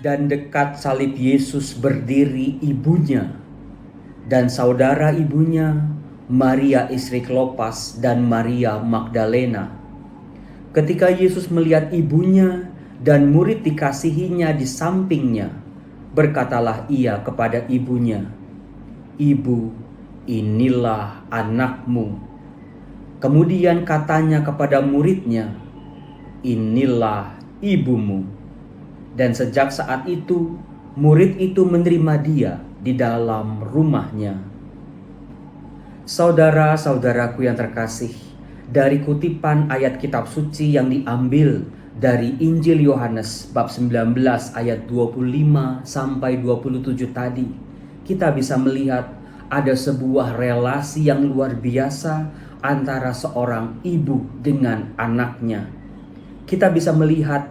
Dan dekat salib Yesus berdiri ibunya dan saudara ibunya, Maria istri Klopas dan Maria Magdalena. Ketika Yesus melihat ibunya dan murid dikasihinya di sampingnya, berkatalah ia kepada ibunya, "Ibu, inilah anakmu." Kemudian katanya kepada muridnya, "Inilah ibumu." Dan sejak saat itu, murid itu menerima dia di dalam rumahnya. Saudara-saudaraku yang terkasih, dari kutipan ayat kitab suci yang diambil dari Injil Yohanes bab 19 ayat 25 sampai 27 tadi, kita bisa melihat ada sebuah relasi yang luar biasa antara seorang ibu dengan anaknya. Kita bisa melihat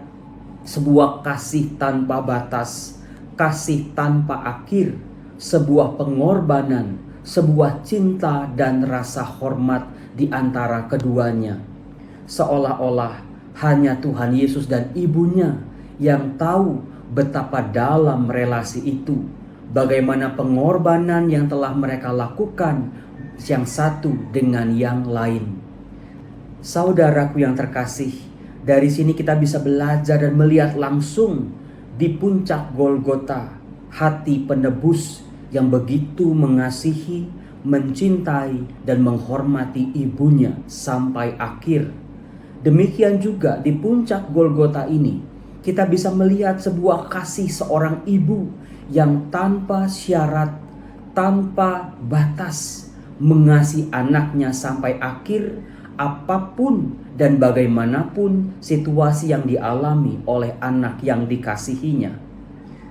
sebuah kasih tanpa batas, kasih tanpa akhir, sebuah pengorbanan, sebuah cinta dan rasa hormat di antara keduanya. Seolah-olah hanya Tuhan Yesus dan ibunya yang tahu betapa dalam relasi itu, bagaimana pengorbanan yang telah mereka lakukan yang satu dengan yang lain. Saudaraku yang terkasih, dari sini kita bisa belajar dan melihat langsung di puncak Golgota hati penebus yang begitu mengasihi, mencintai, dan menghormati ibunya sampai akhir. Demikian juga di puncak Golgota ini kita bisa melihat sebuah kasih seorang ibu yang tanpa syarat, tanpa batas mengasihi anaknya sampai akhir, apapun dan bagaimanapun situasi yang dialami oleh anak yang dikasihinya.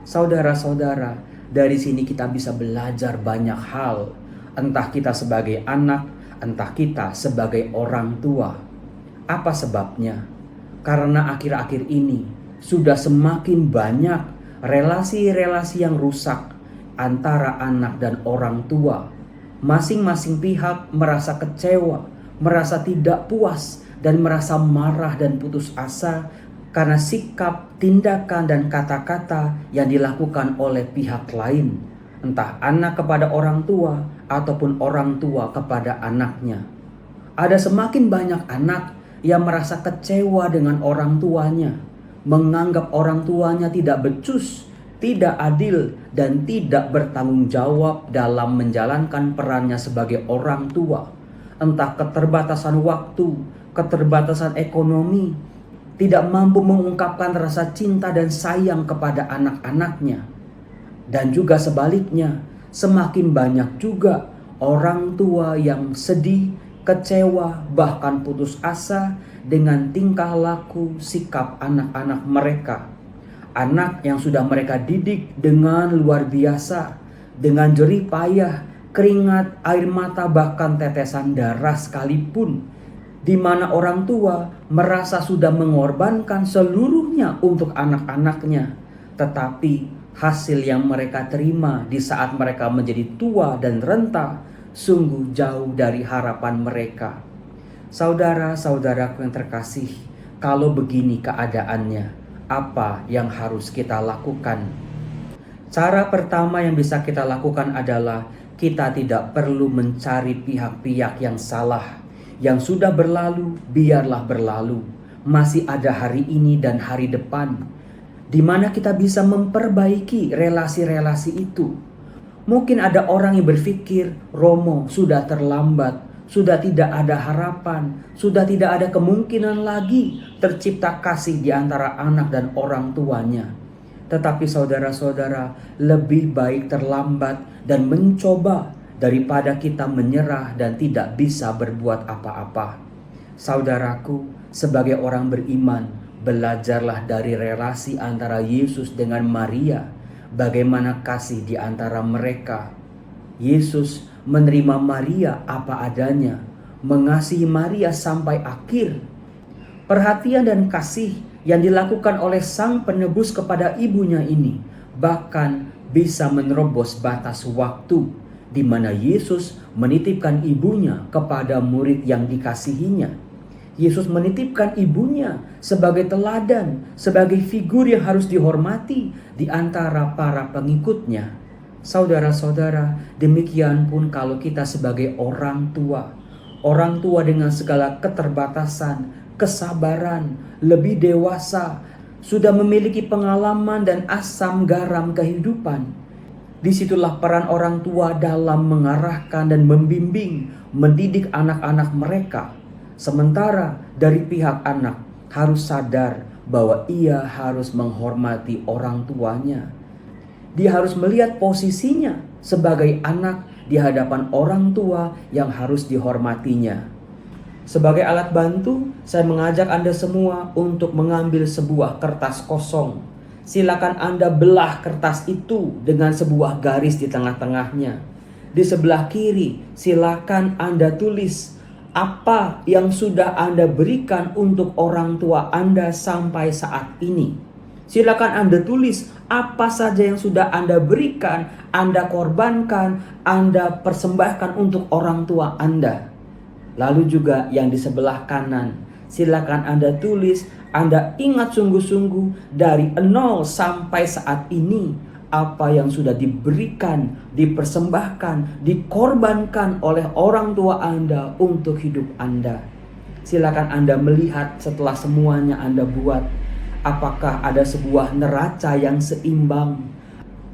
Saudara-saudara, dari sini kita bisa belajar banyak hal, entah kita sebagai anak, entah kita sebagai orang tua. Apa sebabnya? Karena akhir-akhir ini sudah semakin banyak relasi-relasi yang rusak antara anak dan orang tua. Masing-masing pihak merasa kecewa, merasa tidak puas, dan merasa marah dan putus asa karena sikap, tindakan, dan kata-kata yang dilakukan oleh pihak lain, entah anak kepada orang tua ataupun orang tua kepada anaknya. Ada semakin banyak anak yang merasa kecewa dengan orang tuanya, menganggap orang tuanya tidak becus, tidak adil, dan tidak bertanggung jawab dalam menjalankan perannya sebagai orang tua. Entah keterbatasan waktu, keterbatasan ekonomi, tidak mampu mengungkapkan rasa cinta dan sayang kepada anak-anaknya. Dan juga sebaliknya, semakin banyak juga orang tua yang sedih, kecewa, bahkan putus asa dengan tingkah laku sikap anak-anak mereka. Anak yang sudah mereka didik dengan luar biasa, dengan jerih payah, keringat, air mata, bahkan tetesan darah sekalipun, di mana orang tua merasa sudah mengorbankan seluruhnya untuk anak-anaknya, tetapi hasil yang mereka terima di saat mereka menjadi tua dan renta sungguh jauh dari harapan mereka. Saudara-saudaraku yang terkasih, kalau begini keadaannya, apa yang harus kita lakukan? Cara pertama yang bisa kita lakukan adalah kita tidak perlu mencari pihak-pihak yang salah. Yang sudah berlalu, biarlah berlalu. Masih ada hari ini dan hari depan, di mana kita bisa memperbaiki relasi-relasi itu. Mungkin ada orang yang berpikir, Romo, sudah terlambat, sudah tidak ada harapan, sudah tidak ada kemungkinan lagi tercipta kasih di antara anak dan orang tuanya. Tetapi saudara-saudara, lebih baik terlambat dan mencoba daripada kita menyerah dan tidak bisa berbuat apa-apa. Saudaraku, sebagai orang beriman, belajarlah dari relasi antara Yesus dengan Maria, bagaimana kasih di antara mereka. Yesus menerima Maria apa adanya, mengasihi Maria sampai akhir. Perhatian dan kasih yang dilakukan oleh Sang Penebus kepada ibunya ini bahkan bisa menerobos batas waktu di mana Yesus menitipkan ibunya kepada murid yang dikasihinya. Yesus menitipkan ibunya sebagai teladan, sebagai figur yang harus dihormati di antara para pengikutnya. Saudara-saudara, demikian pun kalau kita sebagai orang tua dengan segala keterbatasan, kesabaran, lebih dewasa, sudah memiliki pengalaman dan asam garam kehidupan. Disitulah peran orang tua dalam mengarahkan dan membimbing, mendidik anak-anak mereka. Sementara dari pihak anak harus sadar bahwa ia harus menghormati orang tuanya. Dia harus melihat posisinya sebagai anak di hadapan orang tua yang harus dihormatinya. Sebagai alat bantu, saya mengajak Anda semua untuk mengambil sebuah kertas kosong. Silakan Anda belah kertas itu dengan sebuah garis di tengah-tengahnya. Di sebelah kiri, silakan Anda tulis apa yang sudah Anda berikan untuk orang tua Anda sampai saat ini. Silakan Anda tulis apa saja yang sudah Anda berikan, Anda korbankan, Anda persembahkan untuk orang tua Anda. Lalu juga yang di sebelah kanan, silakan Anda tulis, Anda ingat sungguh-sungguh dari 0 sampai saat ini apa yang sudah diberikan, dipersembahkan, dikorbankan oleh orang tua Anda untuk hidup Anda. Silakan Anda melihat setelah semuanya Anda buat, apakah ada sebuah neraca yang seimbang?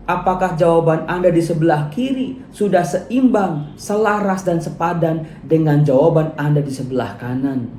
Apakah jawaban Anda di sebelah kiri sudah seimbang, selaras dan sepadan dengan jawaban Anda di sebelah kanan?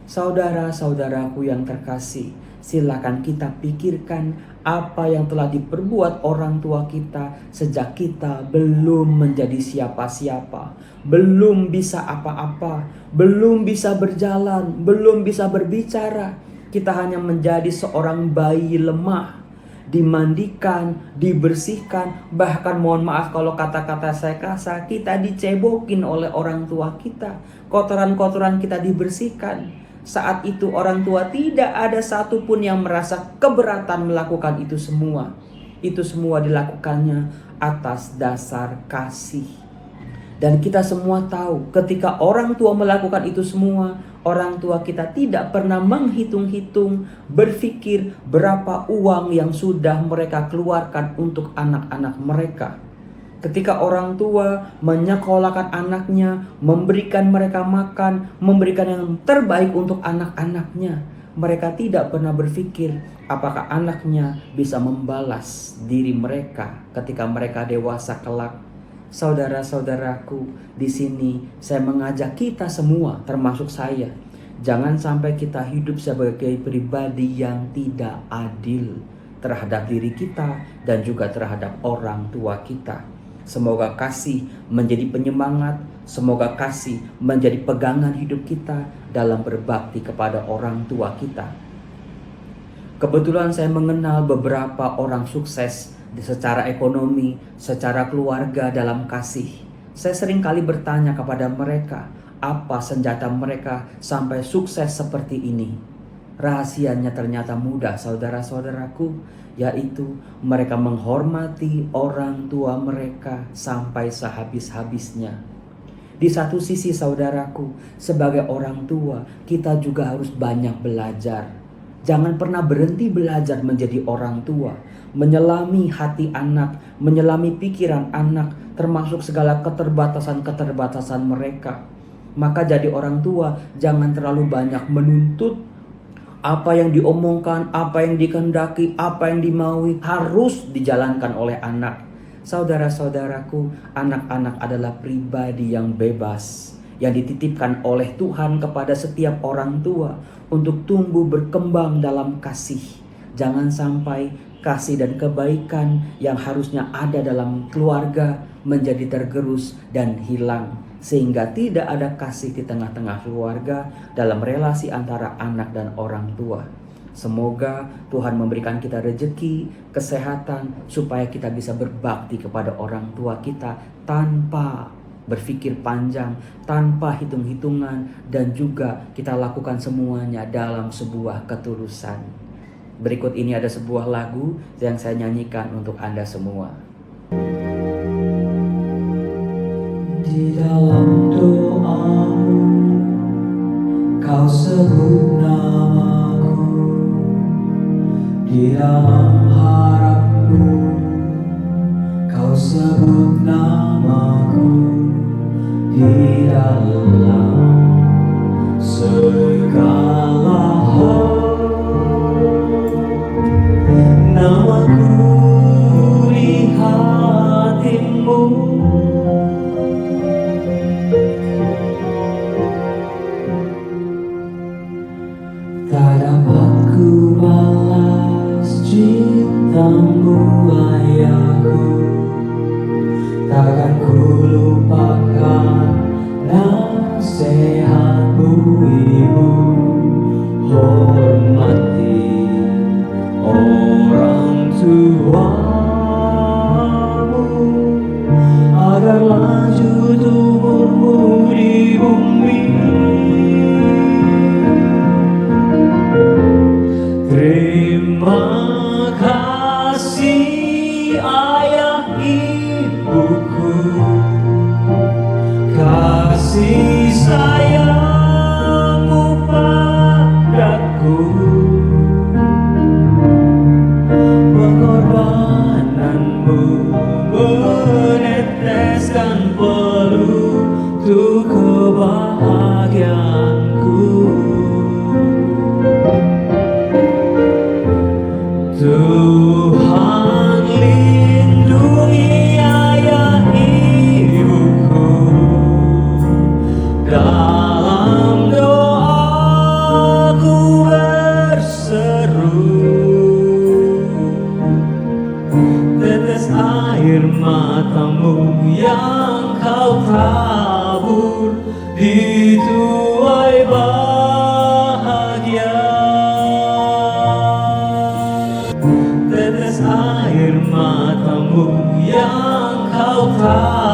Saudara-saudaraku yang terkasih, silakan kita pikirkan apa yang telah diperbuat orang tua kita sejak kita belum menjadi siapa-siapa, belum bisa apa-apa, belum bisa berjalan, belum bisa berbicara. Kita hanya menjadi seorang bayi lemah, dimandikan, dibersihkan, bahkan mohon maaf kalau kata-kata saya kasar, kita dicebokin oleh orang tua kita. Kotoran-kotoran kita dibersihkan. Saat itu orang tua tidak ada satupun yang merasa keberatan melakukan itu semua. Itu semua dilakukannya atas dasar kasih. Dan kita semua tahu ketika orang tua melakukan itu semua, orang tua kita tidak pernah menghitung-hitung, berpikir berapa uang yang sudah mereka keluarkan untuk anak-anak mereka. Ketika orang tua menyekolahkan anaknya, memberikan mereka makan, memberikan yang terbaik untuk anak-anaknya, mereka tidak pernah berpikir apakah anaknya bisa membalas diri mereka ketika mereka dewasa kelak. Saudara-saudaraku, di sini saya mengajak kita semua, termasuk saya, jangan sampai kita hidup sebagai pribadi yang tidak adil terhadap diri kita dan juga terhadap orang tua kita. Semoga kasih menjadi penyemangat, semoga kasih menjadi pegangan hidup kita dalam berbakti kepada orang tua kita. Kebetulan saya mengenal beberapa orang sukses secara ekonomi, secara keluarga dalam kasih. Saya sering kali bertanya kepada mereka, apa senjata mereka sampai sukses seperti ini? Rahasianya ternyata mudah, saudara-saudaraku, yaitu mereka menghormati orang tua mereka sampai sehabis-habisnya. Di satu sisi saudaraku, sebagai orang tua, kita juga harus banyak belajar. Jangan pernah berhenti belajar menjadi orang tua, menyelami hati anak, menyelami pikiran anak, termasuk segala keterbatasan-keterbatasan mereka. Maka jadi orang tua, jangan terlalu banyak menuntut. Apa yang diomongkan, apa yang dikehendaki, apa yang dimaui harus dijalankan oleh anak. Saudara-saudaraku, anak-anak adalah pribadi yang bebas, yang dititipkan oleh Tuhan kepada setiap orang tua untuk tumbuh berkembang dalam kasih. Jangan sampai kasih dan kebaikan yang harusnya ada dalam keluarga menjadi tergerus dan hilang, sehingga tidak ada kasih di tengah-tengah keluarga dalam relasi antara anak dan orang tua. Semoga Tuhan memberikan kita rezeki, kesehatan, supaya kita bisa berbakti kepada orang tua kita tanpa berpikir panjang, tanpa hitung-hitungan, dan juga kita lakukan semuanya dalam sebuah ketulusan. Berikut ini ada sebuah lagu yang saya nyanyikan untuk Anda semua. Di dalam doamu, Kau sebut namaku di dalam harapku, Kau sebut namaku di dalam segala hal. Namaku di hatimu, tak dapat ku balas cintamu ayahku, takkan ku lupakan nasihatmu ibu. Hormati orang tuamu agar lanjut umurmu di bumi. Terima kasih ayah ibuku, kasih sayangmu padaku, pengorbananmu meneteskan peluh untuk kebahagiaanku. Tuhan lindungi ayah ibuku, dalam doaku berseru, tetes air matamu yang kau tabur di tuai bahagia. Tetes air matamu yang kau tabur